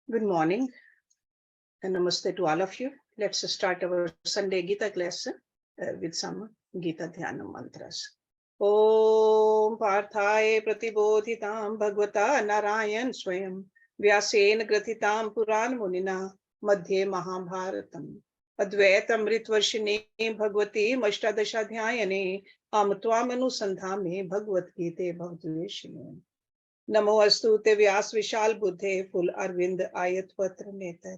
Good morning and namaste to all of you. Let's start our Sunday Gita class with some Gita Dhyana mantras. Om Parthaye Pratibodhitam Bhagavata Narayan Swayam Vyasen Grathitam Puran Munina Madhye Mahabharatam Advaitam Ritvarshine Bhagavati Mashtadashadhyayane Amtvam Anusandhame Bhagavad Gita Bhavdveshine नमो अस्तु ते व्यास विशाल बुद्धे full Arvind आयत पत्र नेतर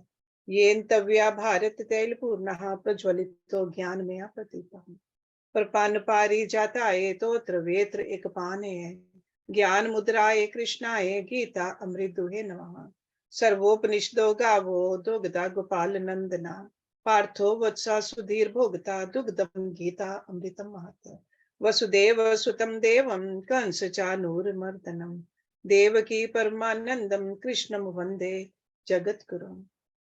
येन तव्या भारत तैल पूर्णः प्रज्वलितो ज्ञान में प्रतीपम प्रपन्न पारी जाताये तोत्र वेत्र एक पाने ज्ञान मुद्राये कृष्णाये गीता अमृत दुहे नमः सर्वोपनिषदो गावो दुग्धा गोपाल नंदना पार्थो वत्सा सुधीर भोगता दुग्धम गीता अमृतम महत वसुदेव सुतम देवम कंस चानूर मर्दनम देवकी परमानंदम कृष्णम वंदे जगत गुरुम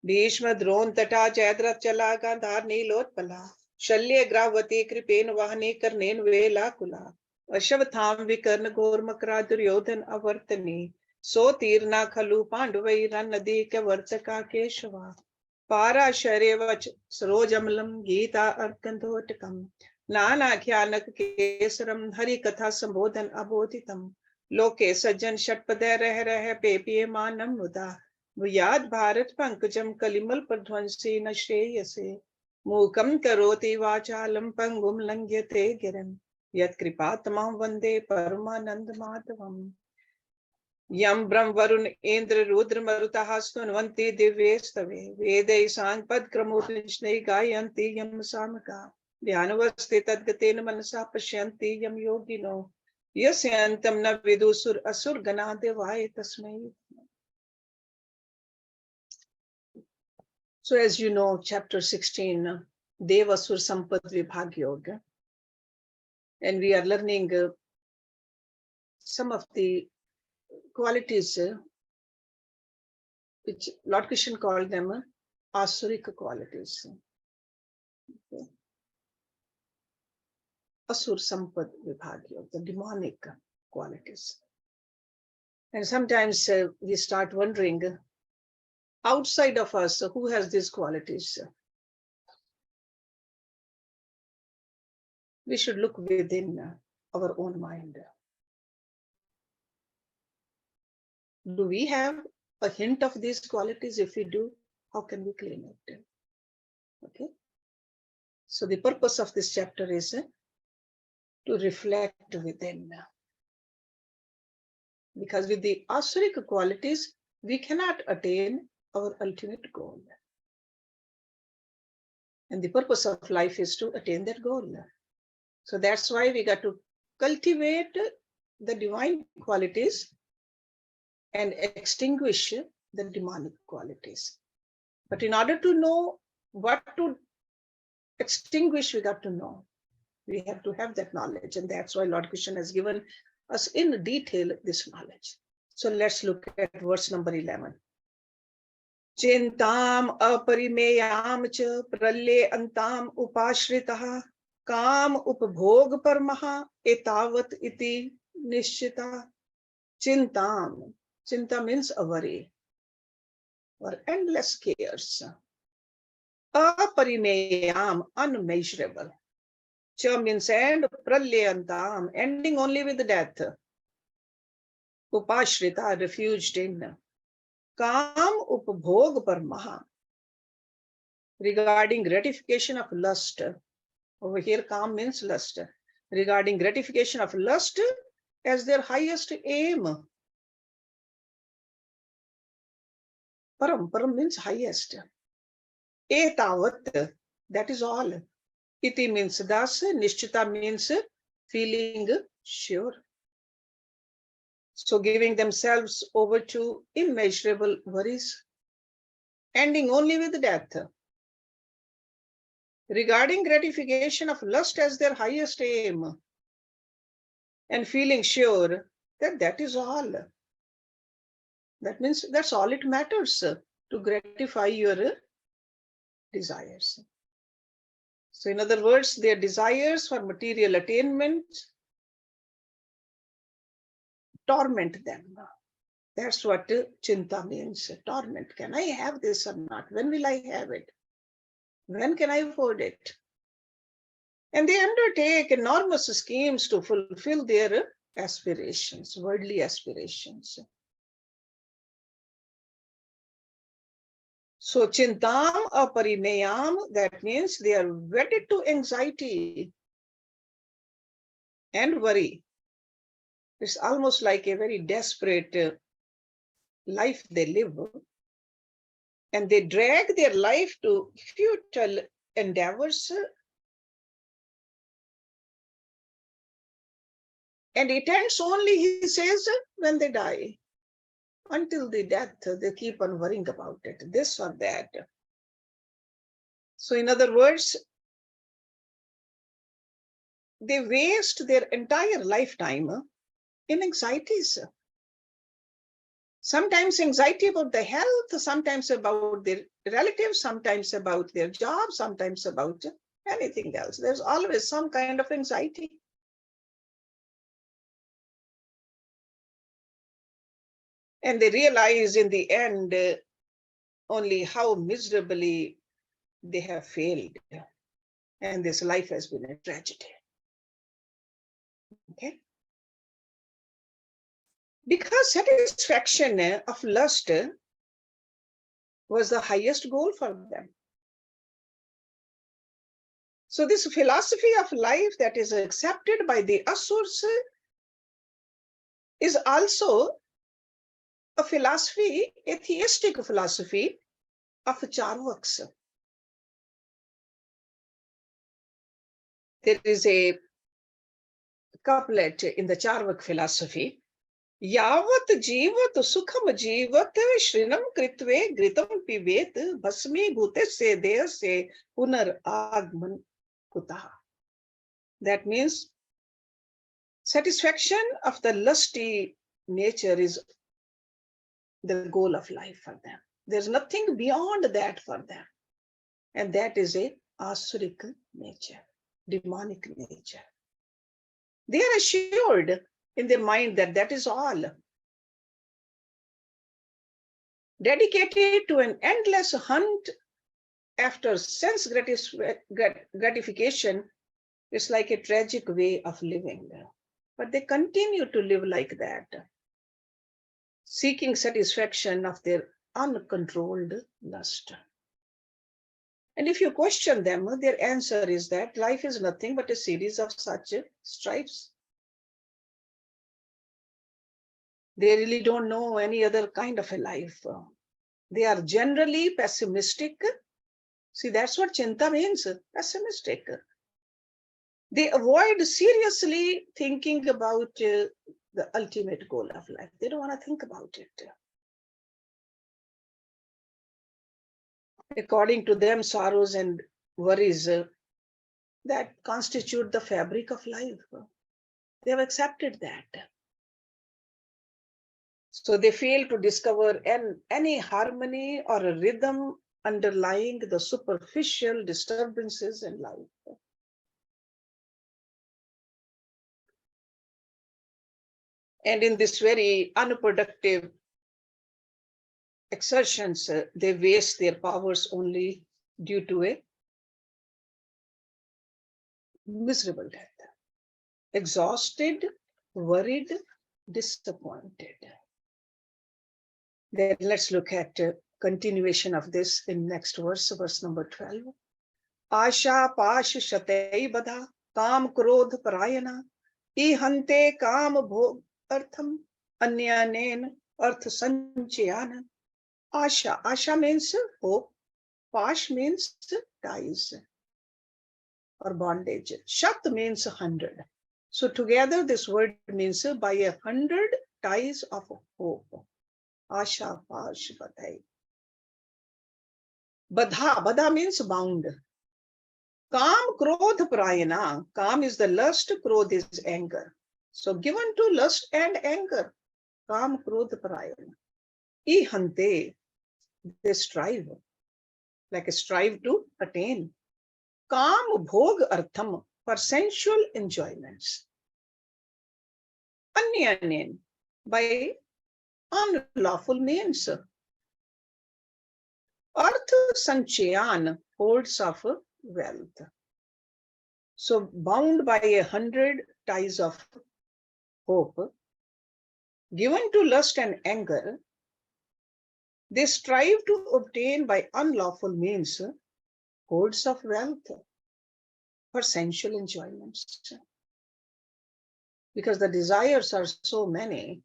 भीष्म द्रोण तटा जयद्रथ चला गांधार नीलोत्पला शल्य ग्रावती कृपेन वाहने कर्णेन वेलाकुला अश्वत्थाम विकर्ण घोर मकरा दुर्योधन अवर्तनी सो तीर्ना खलु पांडवै नदी के वर्चका केशवा पाराशर्य वच सरोजमलम गीता अर्कंधोटकम नानाख्यानक केसरम हरि कथा संबोधन अबोधितम लोके सज्जन षटपदे रह पेपिये मानम मुदा याद भारत पंकजम कलिमल प्रध्वंसी न श्रेयसे मूकम करोति वाचालम पंगुम लंघ्यते गिरम यत्कृपा तमं वंदे परमानंद माधवम यम ब्रह्म वरुण इंद्र रुद्र मरुतः स्तुन्वन्ति दिव्ये स्तवे वेदै सांगपद क्रमोपनिषदै गायन्ति यम सामगा ध्यानवस्थिते तद्गतेन मनसा पश्यन्ति यम योगिनो यस्यांतं न विदुसुर असुर गणा देवाय तस्मै. So as you know, chapter 16, Deva Asura Sampat Vibhaga Yoga, and we are learning some of the qualities which Lord Krishna called them Asuric qualities. Okay. Asur Sampat Vibhaga Yoga, the demonic qualities. And sometimes we start wondering, outside of us, who has these qualities? We should look within our own mind. Do we have a hint of these qualities? If we do, how can we claim it? Okay. So the purpose of this chapter is to reflect within. Because with the Asuric qualities, we cannot attain our ultimate goal. And the purpose of life is to attain that goal. So that's why we got to cultivate the divine qualities and extinguish the demonic qualities. But in order to know what to extinguish, we got to know. We have to have that knowledge. And that's why Lord Krishna has given us in detail this knowledge. So let's look at verse number 11. Chintam aparimeyam cha pralle antam upashritah काम उपभोग परमहा एतावत इति निश्चिता चिंताम. Chinta means a worry or endless cares. Aparimeyam, unmeasurable. Cha means end, pralyantam, ending only with death. Upashrita, refuged in. Kam upbhog parmaha, regarding gratification of lust. Over here, kam means lust. Regarding gratification of lust as their highest aim. Param, param means highest. Etavat, that is all. Iti means thus, nishchita means feeling sure. So giving themselves over to immeasurable worries, ending only with death. Regarding gratification of lust as their highest aim, and feeling sure that that is all. That means that's all it matters to gratify your desires. So in other words, their desires for material attainment torment them. That's what chinta means, torment. Can I have this or not? When will I have it? When can I afford it? And they undertake enormous schemes to fulfill their aspirations, worldly aspirations. So chintam aparinayam, that means they are wedded to anxiety and worry. It's almost like a very desperate life they live. And they drag their life to futile endeavors. And it ends only, he says, when they die. Until the death, they keep on worrying about it, this or that. So in other words, they waste their entire lifetime in anxieties. Sometimes anxiety about the health, sometimes about their relatives, sometimes about their job, sometimes about anything else. There's always some kind of anxiety. And they realize in the end only how miserably they have failed. And this life has been a tragedy. Okay? Because satisfaction of lust was the highest goal for them. So this philosophy of life that is accepted by the Asurs is also a philosophy, a theistic philosophy of Charvaks. There is a couplet in the Charvak philosophy. Yavat jivat sukham jivat shrinam kritve gritam pivet bhasmi bhute se deha se punar agman kutaha. That means satisfaction of the lusty nature is the goal of life for them. There's nothing beyond that for them. And that is a asuric nature, demonic nature. They are assured in their mind that that is all. Dedicated to an endless hunt after sense gratification, it's like a tragic way of living. But they continue to live like that, seeking satisfaction of their uncontrolled lust. And if you question them, their answer is that life is nothing but a series of such strifes. They really don't know any other kind of a life. They are generally pessimistic. See, that's what chinta means, pessimistic. They avoid seriously thinking about the ultimate goal of life. They don't want to think about it. According to them, sorrows and worries that constitute the fabric of life. They have accepted that. So they fail to discover any harmony or a rhythm underlying the superficial disturbances in life. And in this very unproductive exertions, they waste their powers only due to a miserable death. Exhausted, worried, disappointed. Then let's look at continuation of this in next verse, verse number 12. Asha pash shatei badha kam krodh parayana ihante kam bhog artham anyanen arth sanchayana. Asha means hope. Pash means ties or bondage. Shat means 100. So together this word means by 100 ties of hope. Asha pash badhai. Badha means bound. Kam krodh prayana. Kam is the lust, krodh is anger. So given to lust and anger. Kam krodh prayana. Ihante. They strive. Like a strive to attain. Kam bhog artham. For sensual enjoyments. Anyanen. By unlawful means. Arth sanchayan, holds of wealth. So bound by 100 ties of hope, given to lust and anger, they strive to obtain by unlawful means hoards of wealth for sensual enjoyments. Because the desires are so many,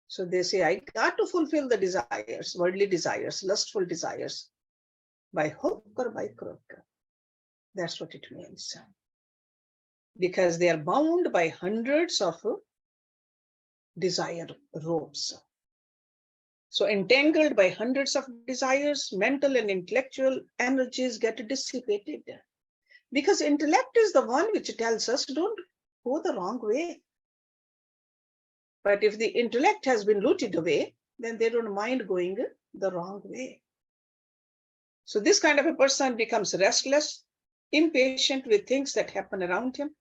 so they say, I got to fulfill the desires, worldly desires, lustful desires, by hook or by crook. That's what it means. Because they are bound by hundreds of desire ropes. So entangled by hundreds of desires, mental and intellectual energies get dissipated. Because intellect is the one which tells us don't go the wrong way. But if the intellect has been looted away, then they don't mind going the wrong way. So this kind of a person becomes restless, impatient with things that happen around him,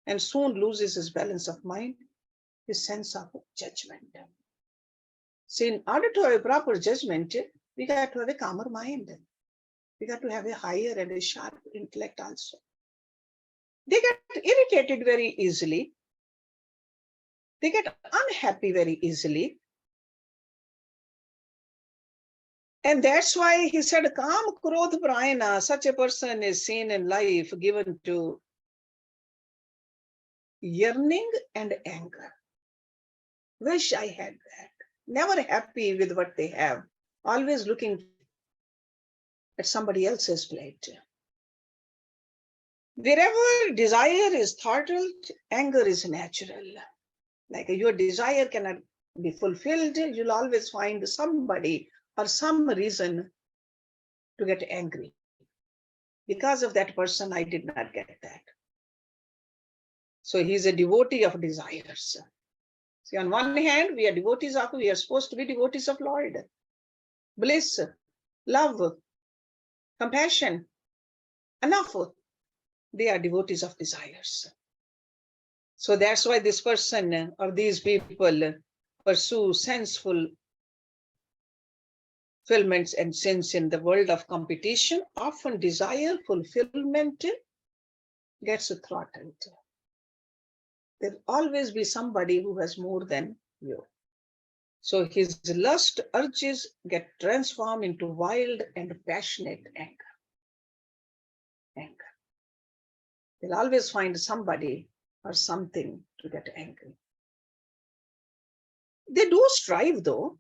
and soon loses his balance of mind, his sense of judgment. So in order to have a proper judgment, we got to have a calmer mind. We got to have a higher and a sharp intellect also. They get irritated very easily. They get unhappy very easily. And that's why he said, Kam Krodh Prayana, such a person is seen in life given to yearning and anger. Wish I had that. Never happy with what they have. Always looking at somebody else's plate. Wherever desire is throttled, anger is natural. Like your desire cannot be fulfilled, you'll always find somebody or some reason to get angry. Because of that person, I did not get that. So he's a devotee of desires. See, on one hand, we are supposed to be devotees of Lord. Bliss, love, compassion, enough. They are devotees of desires. So that's why this person or these people pursue sensual fulfillments and since in the world of competition, often desire fulfillment gets throttled. There'll always be somebody who has more than you. So his lust urges get transformed into wild and passionate anger. They'll always find somebody or something to get angry. They do strive though.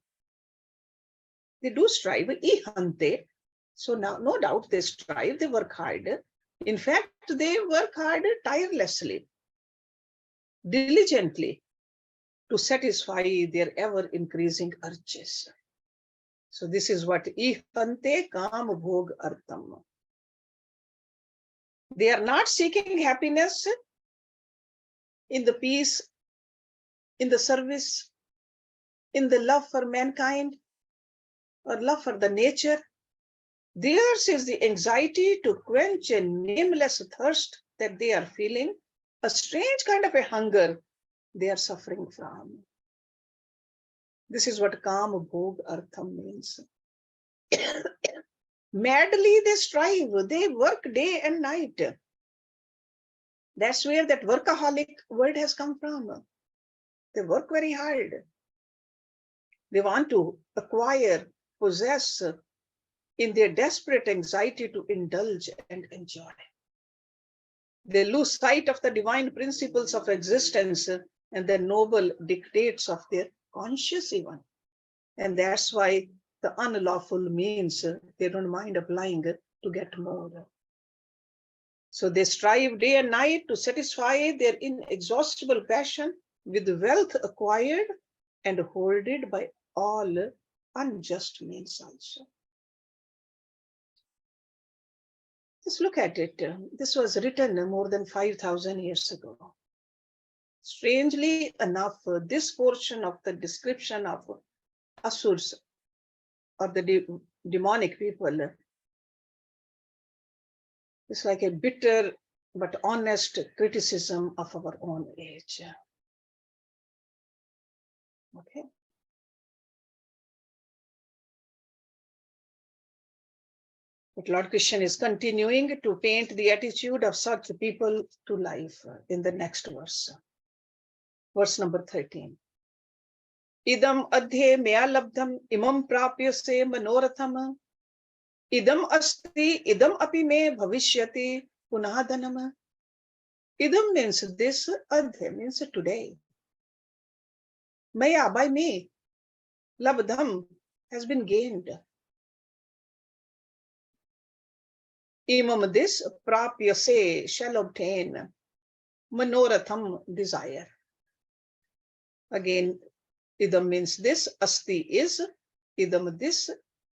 They do strive, ihante. So now, no doubt they strive, they work hard. In fact, they work hard tirelessly, diligently to satisfy their ever-increasing urges. So this is what ihante kam bhog artam. They are not seeking happiness in the peace, in the service, in the love for mankind, or love for the nature. Theirs is the anxiety to quench a nameless thirst that they are feeling, a strange kind of a hunger they are suffering from. This is what Kam Bhog Artham means. Madly they strive, they work day and night. That's where that workaholic word has come from. They work very hard. They want to acquire, possess, in their desperate anxiety to indulge and enjoy. They lose sight of the divine principles of existence and the noble dictates of their conscious even. And that's why the unlawful means they don't mind applying to get more. So they strive day and night to satisfy their inexhaustible passion with wealth acquired and hoarded by all unjust means also. Just look at it. This was written more than 5,000 years ago. Strangely enough, this portion of the description of Asurs or the demonic people is like a bitter but honest criticism of our own age. Okay. But Lord Krishna is continuing to paint the attitude of such people to life in the next verse. Verse number 13. Idam adhe mea labdham imam prapya se manoratham idam asti idam api me bhavishyati punadhanam. Idam means this, adhe means today. Maya, by me, labdham has been gained. Imam this, prapya se shall obtain, manoratham desire. Again, idam means this, asti is, idam this,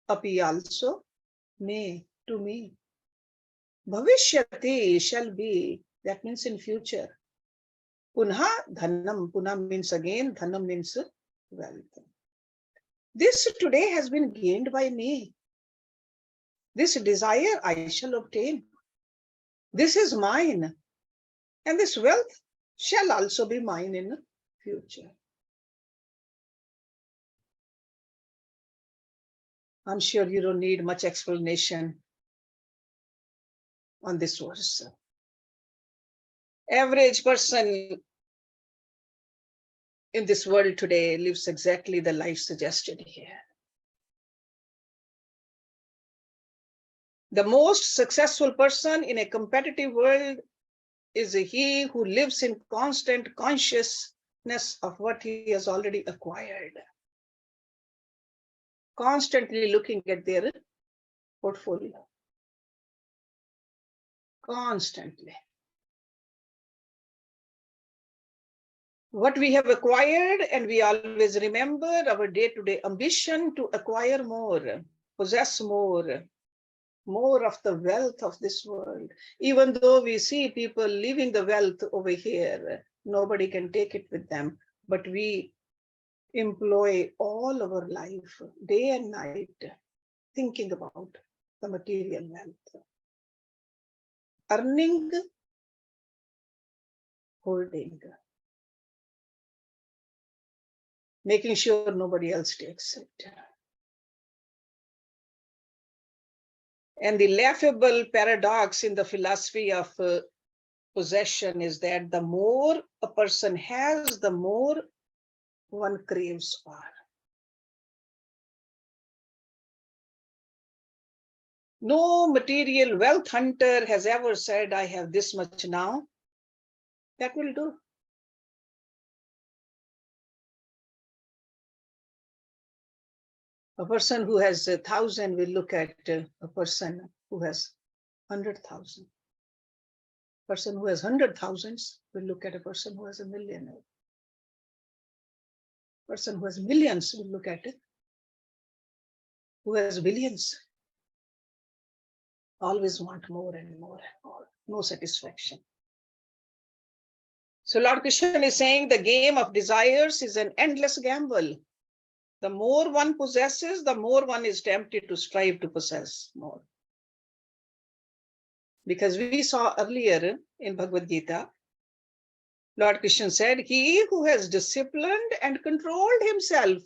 api also, me, to me. Bhavishyati shall be, that means in future. Punha dhanam, punha means again, dhanam means wealth. This today has been gained by me. This desire I shall obtain. This is mine. And this wealth shall also be mine in future. I'm sure you don't need much explanation on this verse. Average person in this world today lives exactly the life suggested here. The most successful person in a competitive world is he who lives in constant consciousness of what he has already acquired. Constantly looking at their portfolio. Constantly. What we have acquired, and we always remember our day-to-day ambition to acquire more, possess more of the wealth of this world. Even though we see people leaving the wealth over here, nobody can take it with them, but we employ all our life, day and night, thinking about the material wealth. Earning, holding, making sure nobody else takes it. And the laughable paradox in the philosophy of possession is that the more a person has, the more one craves for. No material wealth hunter has ever said, I have this much now. That will do. A person who has 1,000 will look at a person who has 100,000. Person who has 100,000 will look at a person who has 1,000,000. Person who has millions will look at it. Who has billions always want more and more and more. No satisfaction. So Lord Krishna is saying the game of desires is an endless gamble. The more one possesses, the more one is tempted to strive to possess more. Because we saw earlier in Bhagavad Gita, Lord Krishna said, he who has disciplined and controlled himself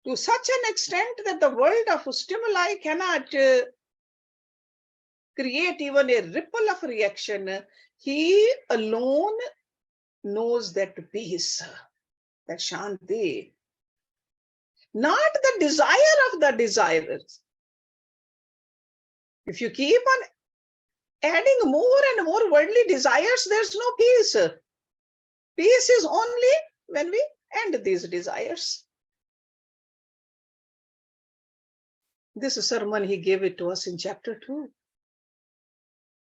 to such an extent that the world of stimuli cannot create even a ripple of reaction, he alone knows that peace, that shanti, not the desire of the desirers. If you keep on adding more and more worldly desires, there's no peace. Peace is only when we end these desires. This sermon, he gave it to us in chapter 2.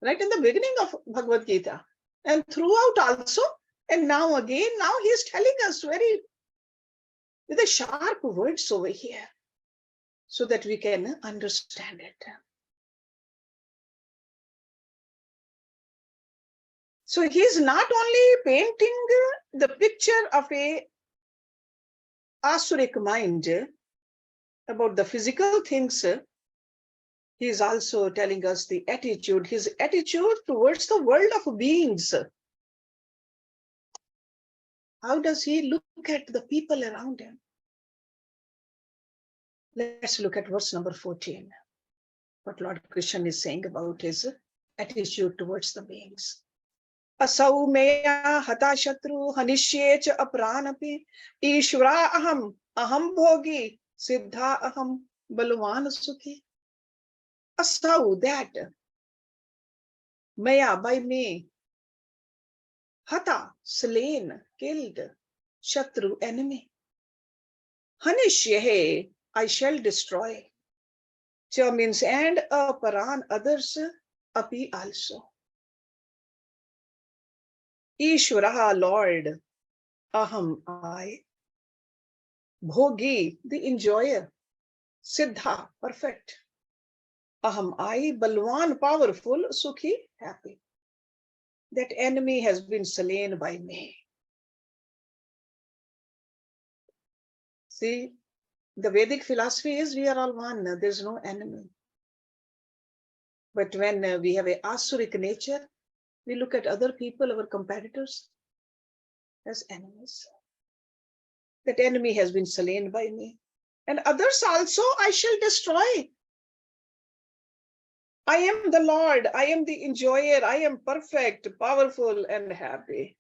Right in the beginning of Bhagavad Gita. And throughout also, and now again, now he's telling us very, with a sharp words over here, so that we can understand it. So he's not only painting the picture of a Asuric mind about the physical things, he is also telling us the attitude, his attitude towards the world of beings. How does he look at the people around him? Let's look at verse number 14. what Lord Krishna is saying about his attitude towards the beings. Asau meya hata shatru hanishye cha apranapi ishvara aham bhogi siddha aham balwan sukhi. Asau, that maya, by me, hata, slain, killed, shatru, enemy. Hanishye, I shall destroy. Cha means and, paran, others, api also. Ishvaraha, Lord, aham, I. Bhogi, the enjoyer. Siddha, perfect. Aham, I. Balwan, powerful. Sukhi, happy. That enemy has been slain by me. See, the Vedic philosophy is we are all one. There's no enemy. But when we have a Asuric nature, we look at other people, our competitors, as enemies. That enemy has been slain by me. And others also I shall destroy. I am the Lord. I am the enjoyer. I am perfect, powerful, and happy.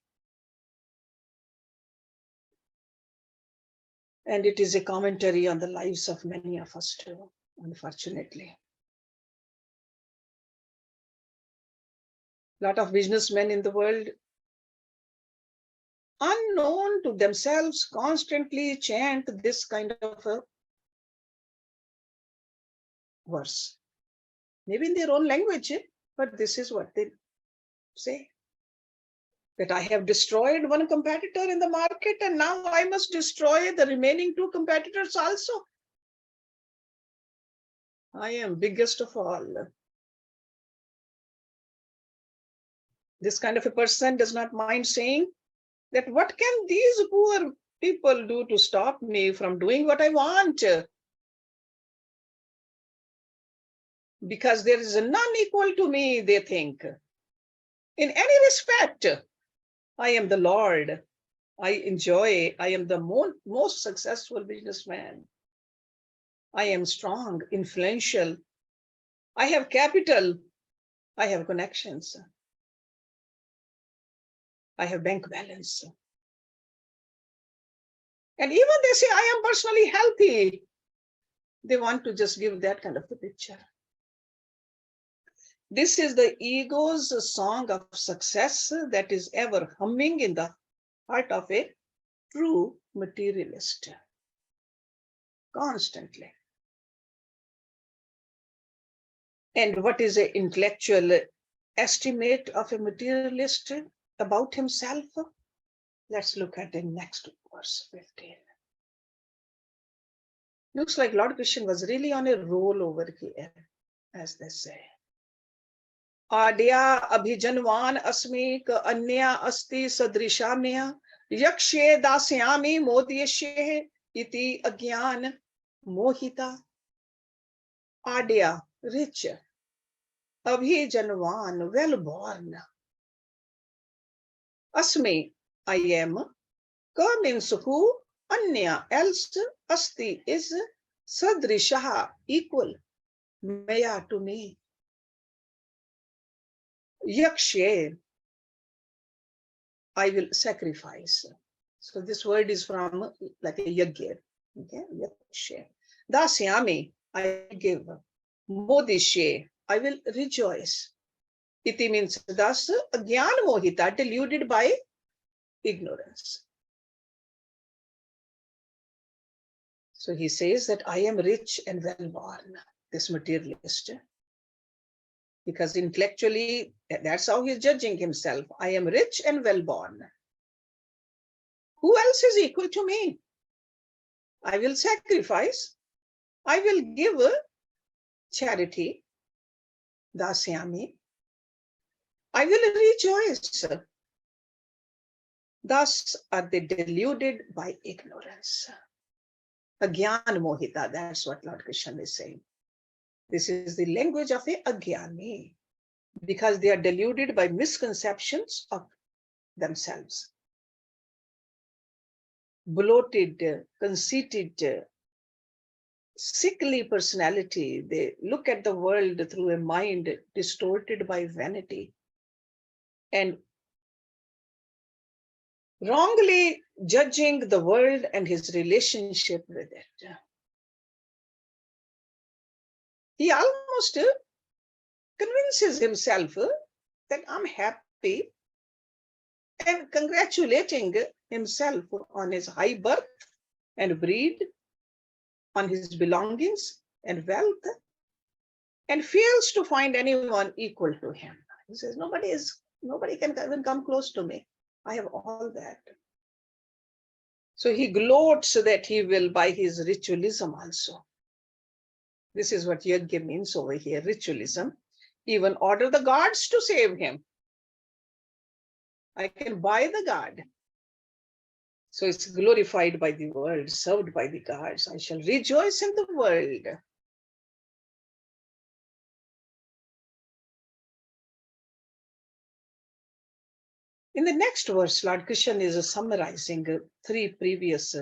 And it is a commentary on the lives of many of us too, unfortunately. A lot of businessmen in the world, unknown to themselves, constantly chant this kind of a verse. Maybe in their own language, but this is what they say. That I have destroyed one competitor in the market and now I must destroy the remaining two competitors also. I am biggest of all. This kind of a person does not mind saying that what can these poor people do to stop me from doing what I want? Because there is none equal to me, they think. In any respect, I am the Lord. I enjoy. I am the most successful businessman. I am strong, influential. I have capital. I have connections. I have bank balance. And even they say, I am personally healthy. They want to just give that kind of a picture. This is the ego's song of success that is ever humming in the heart of a true materialist. Constantly. And what is an intellectual estimate of a materialist about himself? Let's look at the next verse 15. Looks like Lord Krishna was really on a roll over here, as they say. Adya abhijanvan asmi ka anya asti sadrishamya yakshe dasyami modyashe iti agyan mohita. Adya, rich. Abhijanvan, well born. Asmi, I am. Ka means who, anya, else, asti is, sadrishaha, equal, maya, to me. Yakshe, I will sacrifice. So this word is from like a yagya. Okay, yakshe. Dasyami, I give. Modishe, I will rejoice. Iti means thus, agyan mohita, deluded by ignorance. So he says that I am rich and well born, this materialist. Because intellectually, that's how he's judging himself. I am rich and well born. Who else is equal to me? I will sacrifice. I will give charity. Dasyami. I will rejoice. Thus are they deluded by ignorance. Agyan mohita, that's what Lord Krishna is saying. This is the language of a agyani, because they are deluded by misconceptions of themselves. Bloated, conceited, sickly personality. They look at the world through a mind distorted by vanity and wrongly judging the world and his relationship with it. He almost convinces himself that I'm happy and congratulating himself on his high birth and breed, on his belongings and wealth, and fails to find anyone equal to him. He says, nobody can even come close to me. I have all that. So he gloats that he will, by his ritualism also. This is what yajna means over here, ritualism. Even order the gods to save him. I can buy the god. So it's glorified by the world, served by the gods. I shall rejoice in the world. In the next verse, Lord Krishna is summarizing 3 previous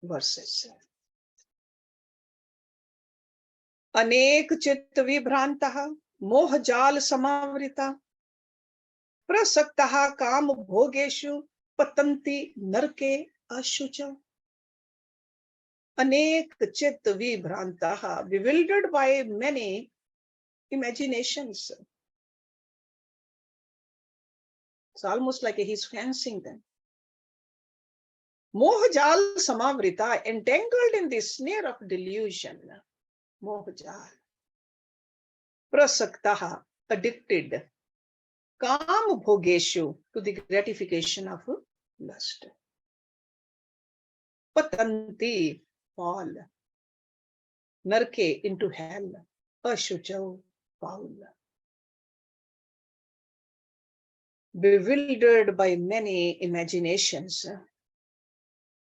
verses. Anek chit vibhrantah mohjal samavrita prasaktah kam bhogeshu patanti narke ashucha. Anek chit vibhrantah, bewildered by many imaginations. It's almost like he's fancying them. Mohjal samavrita, entangled in the snare of delusion. Mohjal. Prasaktaha, addicted. Kam bhogeshu, to the gratification of lust. Patanti, fall. Narke, into hell. Ashuchau, foul. Bewildered by many imaginations.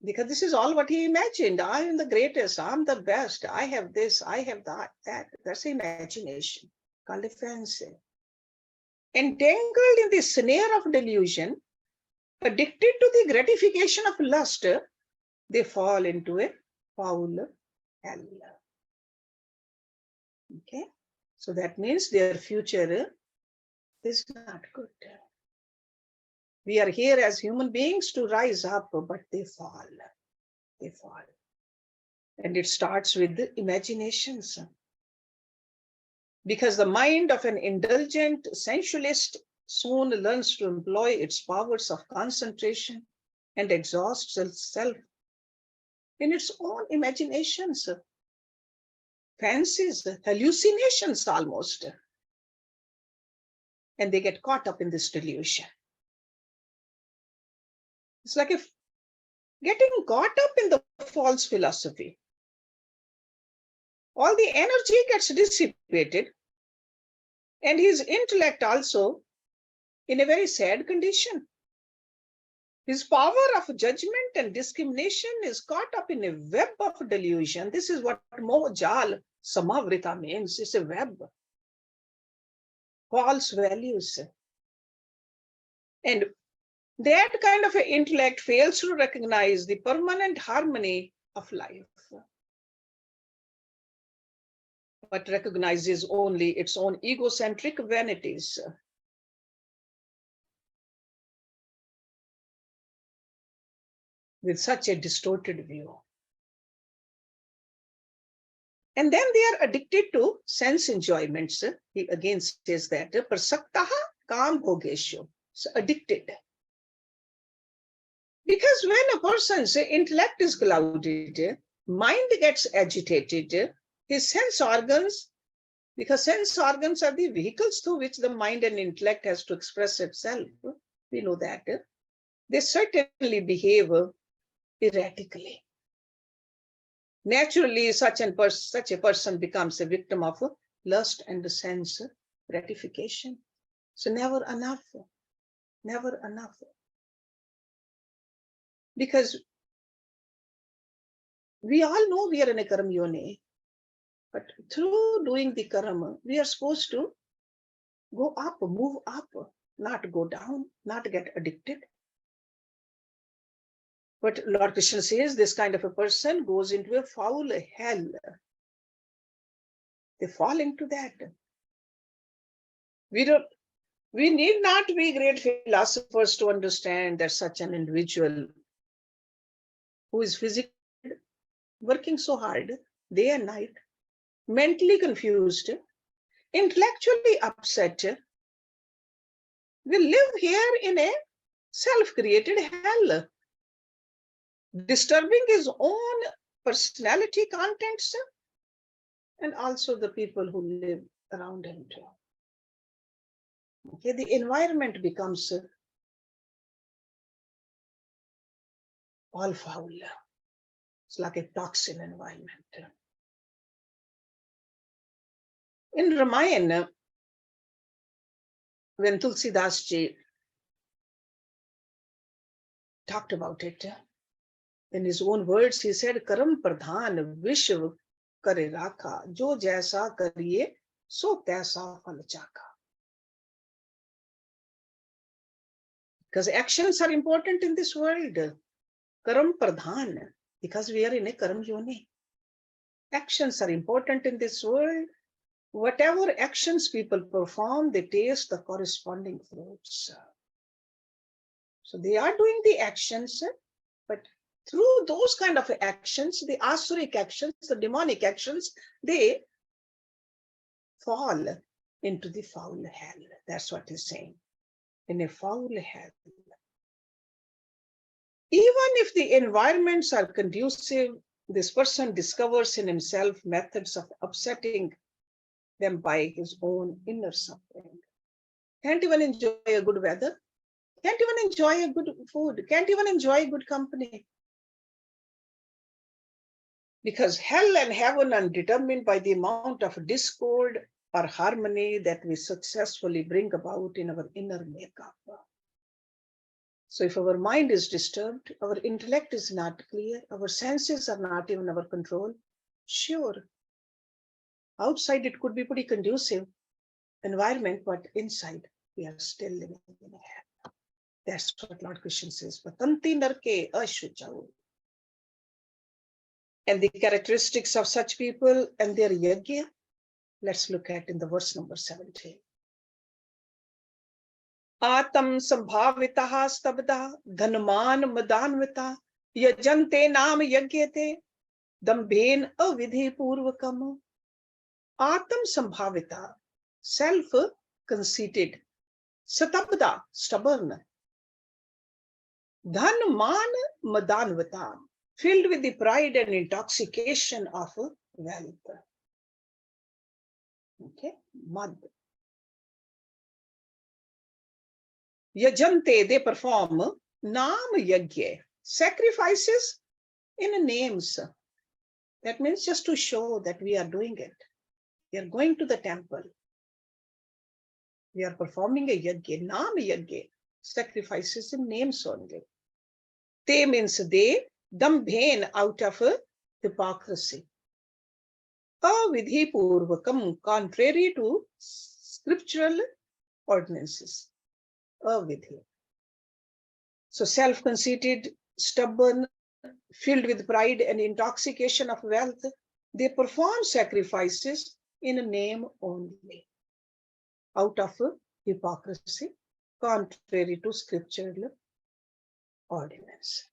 Because this is all what he imagined. I am the greatest, I'm the best, I have this, I have that. That's imagination, called a fancy. Entangled in the snare of delusion, addicted to the gratification of lust, they fall into a foul hell. Okay, so that means their future is not good. We are here as human beings to rise up, but they fall. They fall. And it starts with the imaginations. Because the mind of an indulgent sensualist soon learns to employ its powers of concentration and exhausts itself in its own imaginations, fancies, hallucinations almost. And they get caught up in this delusion. It's like if getting caught up in the false philosophy. All the energy gets dissipated, and his intellect also in a very sad condition. His power of judgment and discrimination is caught up in a web of delusion. This is what mohjal samavrita means. It's a web. False values. And that kind of an intellect fails to recognize the permanent harmony of life, but recognizes only its own egocentric vanities. With such a distorted view. And then they are addicted to sense enjoyments. He again says that prasaktaha kam bhogeshu, so addicted. Because when a person's intellect is clouded, mind gets agitated, his sense organs, because sense organs are the vehicles through which the mind and intellect has to express itself. We know that. They certainly behave erratically. Naturally, such a person becomes a victim of lust and sense gratification. So never enough, never enough. Because we all know we are in a karma yoni, but through doing the karma, we are supposed to go up, move up, not go down, not get addicted. But Lord Krishna says this kind of a person goes into a foul hell. They fall into that. We need not be great philosophers to understand that such an individual who is physically working so hard day and night, mentally confused, intellectually upset, will live here in a self-created hell, disturbing his own personality contents and also the people who live around him too. Okay, the environment becomes all foul. It's like a toxin environment. In Ramayana, when Tulsidas ji talked about it, in his own words, he said, Karam Pradhan Vishv Kare Rakha, Jo Jaisa Kariye, So Taisa Phal Chaka. Because actions are important in this world. Karam Pradhan, because we are in a Karam Yoni. Actions are important in this world. Whatever actions people perform, they taste the corresponding fruits. So they are doing the actions, but through those kind of actions, the asuric actions, the demonic actions, they fall into the foul hell. That's what he's saying. In a foul hell. Even if the environments are conducive, this person discovers in himself methods of upsetting them by his own inner suffering. Can't even enjoy a good weather. Can't even enjoy a good food. Can't even enjoy good company. Because hell and heaven are determined by the amount of discord or harmony that we successfully bring about in our inner makeup. So if our mind is disturbed, our intellect is not clear, our senses are not even our control, sure, outside it could be pretty conducive environment, but inside we are still living in a hell. That's what Lord Krishna says. Patanti narke ashuchau. And the characteristics of such people and their yajna, let's look at in the verse number 17. Atam sambhavitaha stabda dhanman madanvita yajante naam yagyate dambhen avidhi purvakam. Atam sambhavita, self-conceited, satabda, stubborn, dhanman madanvita, filled with the pride and intoxication of wealth. Okay, mad. Yajante, they perform naam yajna, sacrifices in names. That means just to show that we are doing it. We are going to the temple. We are performing a yajna, naam yajna, sacrifices in names only. Te means they, dambhen, out of hypocrisy. Avidhi purvakam, contrary to scriptural ordinances. Avidhi. So self-conceited, stubborn, filled with pride and intoxication of wealth, they perform sacrifices in a name only, out of hypocrisy, contrary to scriptural ordinance.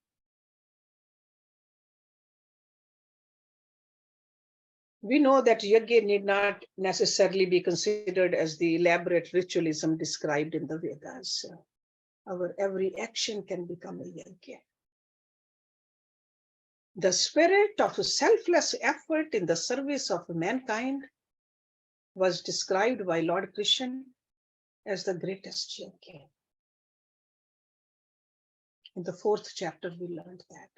We know that yajna need not necessarily be considered as the elaborate ritualism described in the Vedas. Our every action can become a yajna. The spirit of selfless effort in the service of mankind was described by Lord Krishna as the greatest yajna. In the 4th chapter, we learned that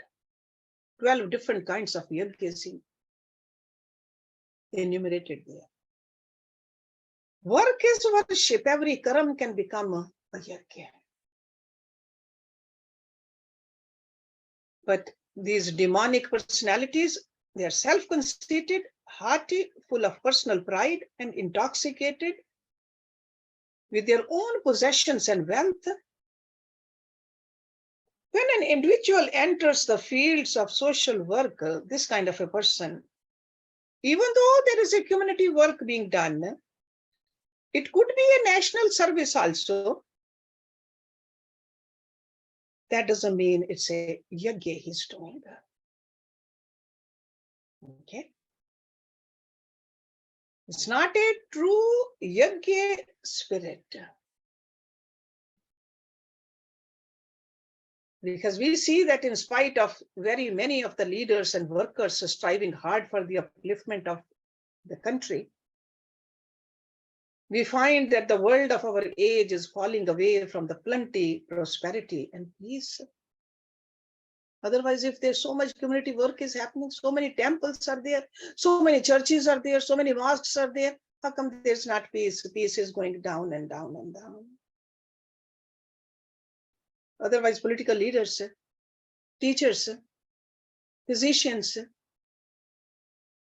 12 different kinds of yajnas enumerated there. Work is worship. Every karam can become a yajna. But these demonic personalities, they are self-conceited, haughty, full of personal pride, and intoxicated with their own possessions and wealth. When an individual enters the fields of social work, this kind of a person, even though there is a community work being done, it could be a national service also. That doesn't mean it's a yajna he's doing. Okay. It's not a true yajna spirit. Because we see that in spite of very many of the leaders and workers striving hard for the upliftment of the country, we find that the world of our age is falling away from the plenty, prosperity, and peace. Otherwise, if there's so much community work is happening, so many temples are there, so many churches are there, so many mosques are there, how come there's not peace? Peace is going down and down and down. Otherwise, political leaders, teachers, physicians,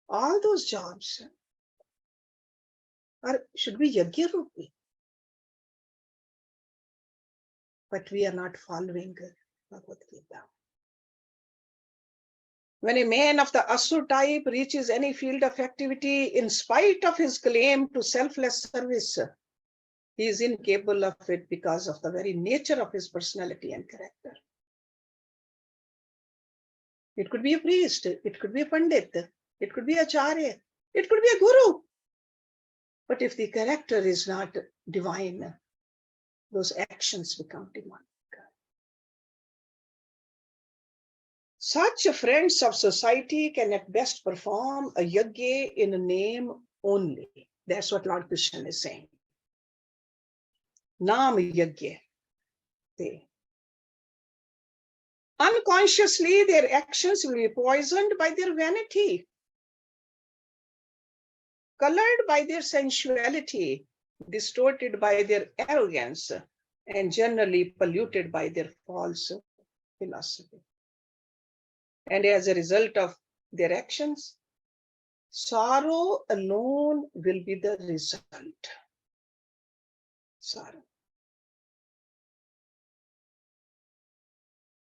all those jobs should be yajna rupi. But we are not following Bhagavad Gita. When a man of the Asura type reaches any field of activity, in spite of his claim to selfless service, he is incapable of it because of the very nature of his personality and character. It could be a priest, it could be a pandit, it could be a acharya, it could be a guru. But if the character is not divine, those actions become demonic. Such friends of society can at best perform a yajna in a name only. That's what Lord Krishna is saying. Naam yajna. Unconsciously, their actions will be poisoned by their vanity, colored by their sensuality, distorted by their arrogance, and generally polluted by their false philosophy. And as a result of their actions, sorrow alone will be the result. Sorrow.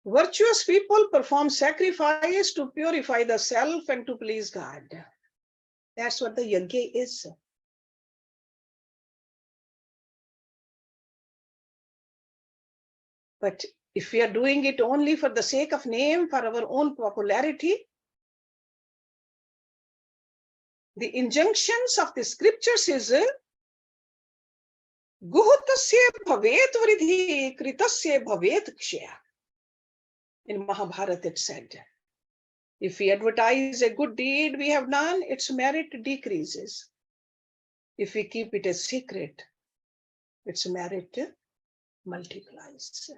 Virtuous people perform sacrifice to purify the self and to please God. That's what the yajna is. But if we are doing it only for the sake of name, for our own popularity, the injunctions of the scriptures is guhutasya bhavet vridhi kritasya bhavet kshaya. In Mahabharata it said, if we advertise a good deed we have done, its merit decreases. If we keep it a secret, its merit multiplies.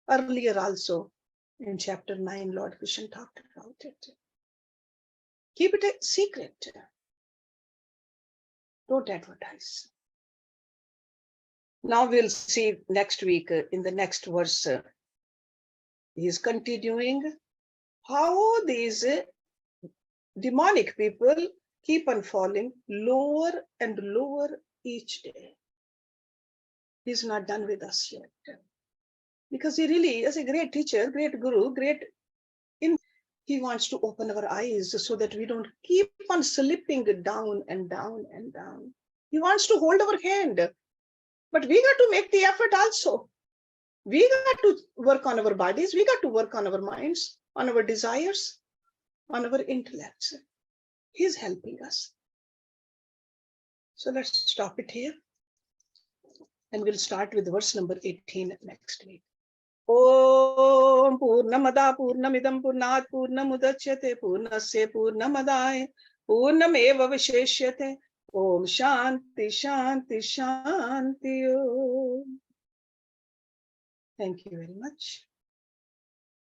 Earlier also, in chapter 9, Lord Krishna talked about it. Keep it a secret. Don't advertise. Now we'll see next week, in the next verse, he is continuing how these demonic people keep on falling lower and lower each day. He's not done with us yet. Because he really is a great teacher, great guru, he wants to open our eyes so that we don't keep on slipping down and down and down. He wants to hold our hand. But we got to make the effort also. We got to work on our bodies. We got to work on our minds, on our desires, on our intellects. He's helping us. So let's stop it here. And we'll start with verse number 18 next week. Om Purnamada Purnamidam Purnat Purnamudachyate Purnasya Purnamadaya Purnameva Visheshyate. Om Shanti Shanti Shanti Om. Thank you very much.